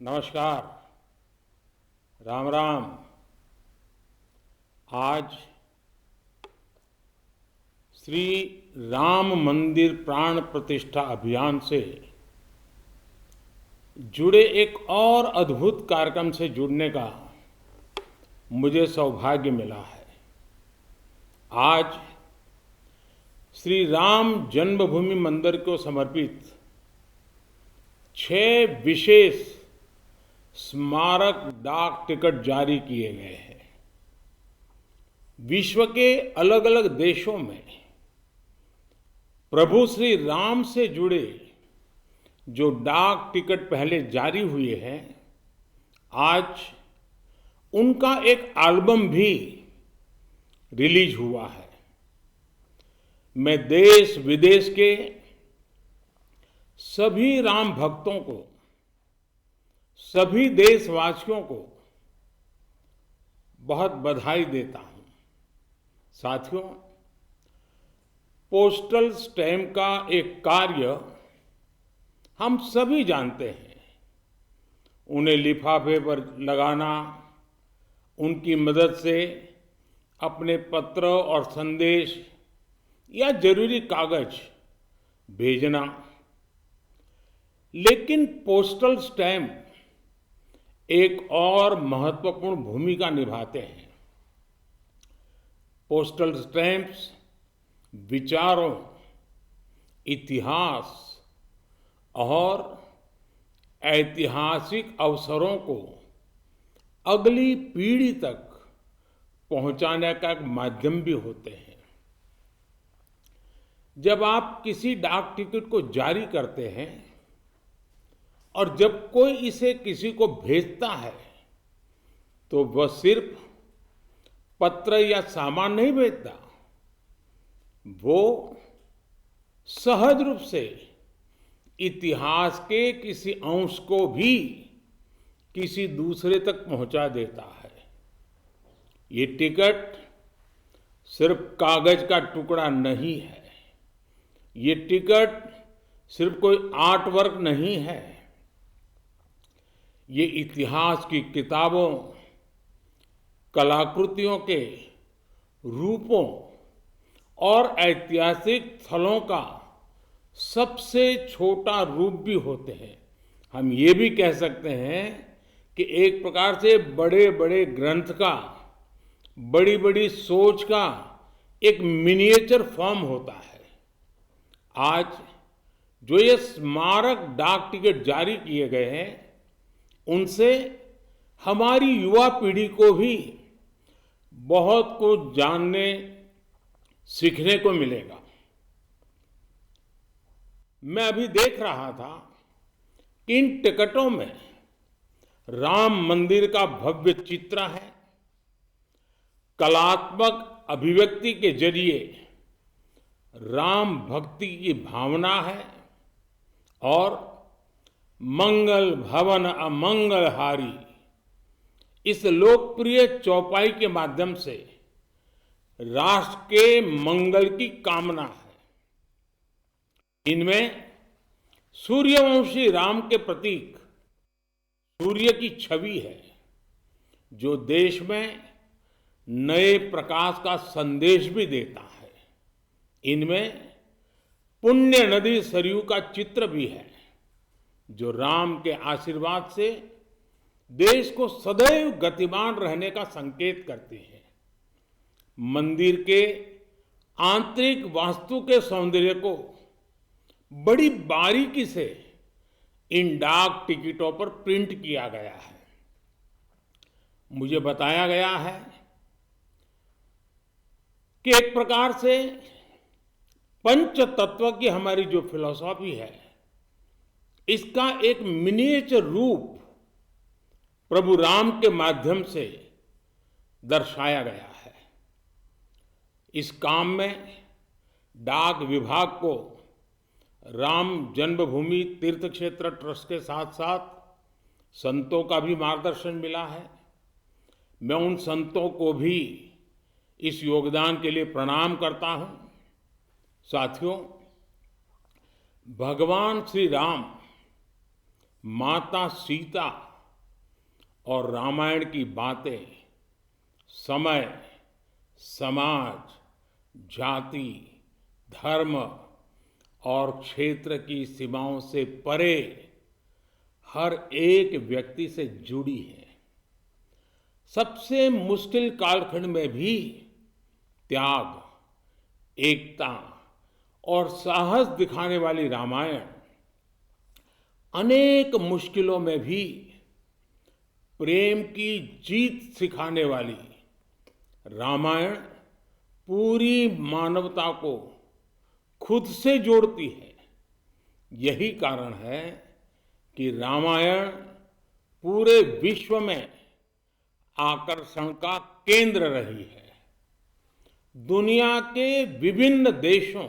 नमस्कार। राम राम। आज श्री राम मंदिर प्राण प्रतिष्ठा अभियान से जुड़े एक और अद्भुत कार्यक्रम से जुड़ने का मुझे सौभाग्य मिला है। आज श्री राम जन्मभूमि मंदिर को समर्पित 6 विशेष स्मारक डाक टिकट जारी किए गए हैं। विश्व के अलग अलग देशों में प्रभु श्री राम से जुड़े जो डाक टिकट पहले जारी हुए हैं, आज उनका एक एल्बम भी रिलीज हुआ है। मैं देश विदेश के सभी राम भक्तों को, सभी देशवासियों को बहुत बधाई देता हूं। साथियों, पोस्टल स्टैम्प का एक कार्य हम सभी जानते हैं। उन्हें लिफाफे पर लगाना, उनकी मदद से अपने पत्र और संदेश या जरूरी कागज भेजना। लेकिन पोस्टल स्टैम्प एक और महत्वपूर्ण भूमिका निभाते हैं। पोस्टल स्टैम्प्स विचारों, इतिहास और ऐतिहासिक अवसरों को अगली पीढ़ी तक पहुंचाने का एक माध्यम भी होते हैं। जब आप किसी डाक टिकट को जारी करते हैं और जब कोई इसे किसी को भेजता है, तो वह सिर्फ पत्र या सामान नहीं भेजता, वो सहज रूप से इतिहास के किसी अंश को भी किसी दूसरे तक पहुंचा देता है। ये टिकट सिर्फ कागज का टुकड़ा नहीं है। ये टिकट सिर्फ कोई आर्ट वर्क नहीं है। ये इतिहास की किताबों, कलाकृतियों के रूपों और ऐतिहासिक स्थलों का सबसे छोटा रूप भी होते हैं। हम ये भी कह सकते हैं कि एक प्रकार से बड़े बड़े ग्रंथ का, बड़ी बड़ी सोच का एक मिनिएचर फॉर्म होता है। आज जो ये स्मारक डाक टिकट जारी किए गए हैं, उनसे हमारी युवा पीढ़ी को भी बहुत कुछ जानने, सीखने को मिलेगा। मैं अभी देख रहा था कि इन टिकटों में राम मंदिर का भव्य चित्र है। कलात्मक अभिव्यक्ति के जरिए राम भक्ति की भावना है और मंगल भवन अमंगल हारी, इस लोकप्रिय चौपाई के माध्यम से राष्ट्र के मंगल की कामना है। इनमें सूर्यवंशी राम के प्रतीक सूर्य की छवि है, जो देश में नए प्रकाश का संदेश भी देता है। इनमें पुण्य नदी सरयू का चित्र भी है, जो राम के आशीर्वाद से देश को सदैव गतिमान रहने का संकेत करती है। मंदिर के आंतरिक वास्तु के सौंदर्य को बड़ी बारीकी से इन डाक टिकटों पर प्रिंट किया गया है। मुझे बताया गया है कि एक प्रकार से पंच तत्व की हमारी जो फिलॉसफी है, इसका एक मिनिएचर रूप प्रभु राम के माध्यम से दर्शाया गया है। इस काम में डाक विभाग को राम जन्मभूमि तीर्थ क्षेत्र ट्रस्ट के साथ साथ संतों का भी मार्गदर्शन मिला है। मैं उन संतों को भी इस योगदान के लिए प्रणाम करता हूं। साथियों, भगवान श्री राम माता सीता और रामायण की बातें समय, समाज, जाति, धर्म और क्षेत्र की सीमाओं से परे हर एक व्यक्ति से जुड़ी है। सबसे मुश्किल कालखंड में भी त्याग, एकता और साहस दिखाने वाली रामायण अनेक मुश्किलों में भी प्रेम की जीत सिखाने वाली रामायण पूरी मानवता को खुद से जोड़ती है। यही कारण है कि रामायण पूरे विश्व में आकर्षण का केंद्र रही है। दुनिया के विभिन्न देशों,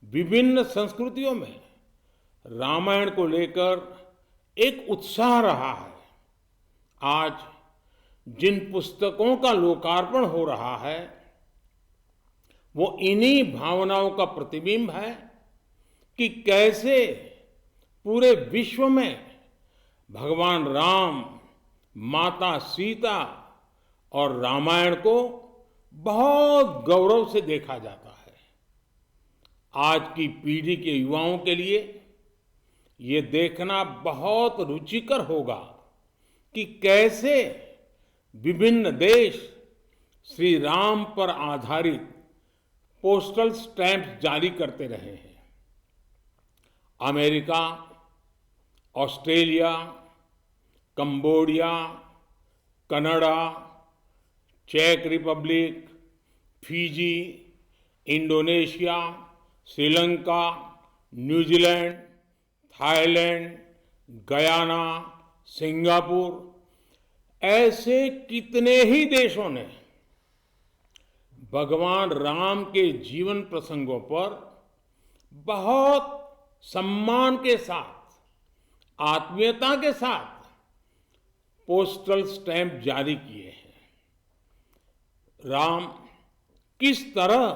विभिन्न संस्कृतियों में रामायण को लेकर एक उत्साह रहा है। आज जिन पुस्तकों का लोकार्पण हो रहा है वो इन्हीं भावनाओं का प्रतिबिंब है कि कैसे पूरे विश्व में भगवान राम, माता सीता और रामायण को बहुत गौरव से देखा जाता है। आज की पीढ़ी के युवाओं के लिए ये देखना बहुत रुचिकर होगा कि कैसे विभिन्न देश श्री राम पर आधारित पोस्टल स्टैंप जारी करते रहे हैं। अमेरिका, ऑस्ट्रेलिया, कंबोडिया, कनाडा, चेक Republic, Fiji, Indonesia, Sri Lanka, New Zealand, Thailand, Guyana, Singapore, ऐसे कितने ही देशों ने भगवान राम के जीवन प्रसंगों पर बहुत सम्मान के साथ, आत्मीयता के साथ पोस्टल स्टैंप जारी किए हैं। राम किस तरह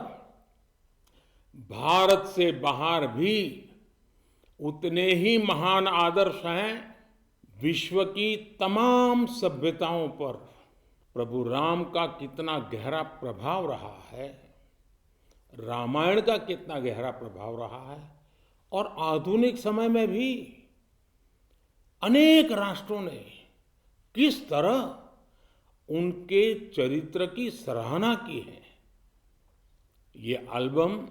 भारत से बाहर भी उतने ही महान आदर्श हैं। विश्व की तमाम सभ्यताओं पर प्रभु राम का कितना गहरा प्रभाव रहा है, रामायण का कितना गहरा प्रभाव रहा है, और आधुनिक समय में भी अनेक राष्ट्रों ने किस तरह उनके चरित्र की सराहना की है। ये एल्बम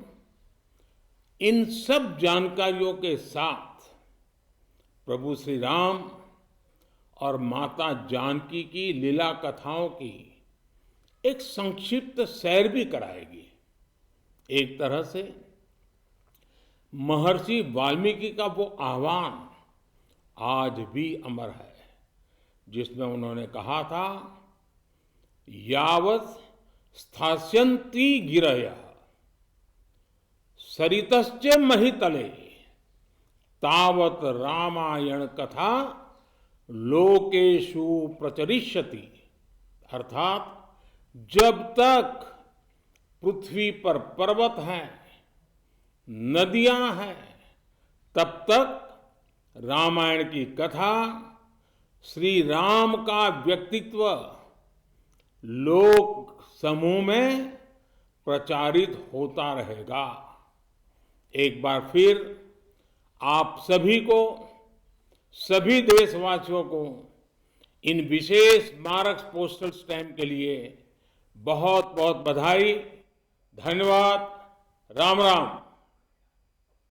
इन सब जानकारियों के साथ प्रभु श्री राम और माता जानकी की लीला कथाओं की एक संक्षिप्त सैर भी कराएगी। एक तरह से महर्षि वाल्मीकि का वो आह्वान आज भी अमर है जिसमें उन्होंने कहा था, यावत् स्थास्यन्ति गिरयः सरितश्च महितले तावत रामायण कथा लोकेषु प्रचरिष्यति। अर्थात जब तक पृथ्वी पर पर्वत हैं, नदियां हैं, तब तक रामायण की कथा, श्री राम का व्यक्तित्व लोक समूह में प्रचारित होता रहेगा। एक बार फिर आप सभी को, सभी देशवासियों को इन विशेष स्मारक पोस्टल स्टैंप के लिए बहुत बहुत बधाई, धन्यवाद। राम राम।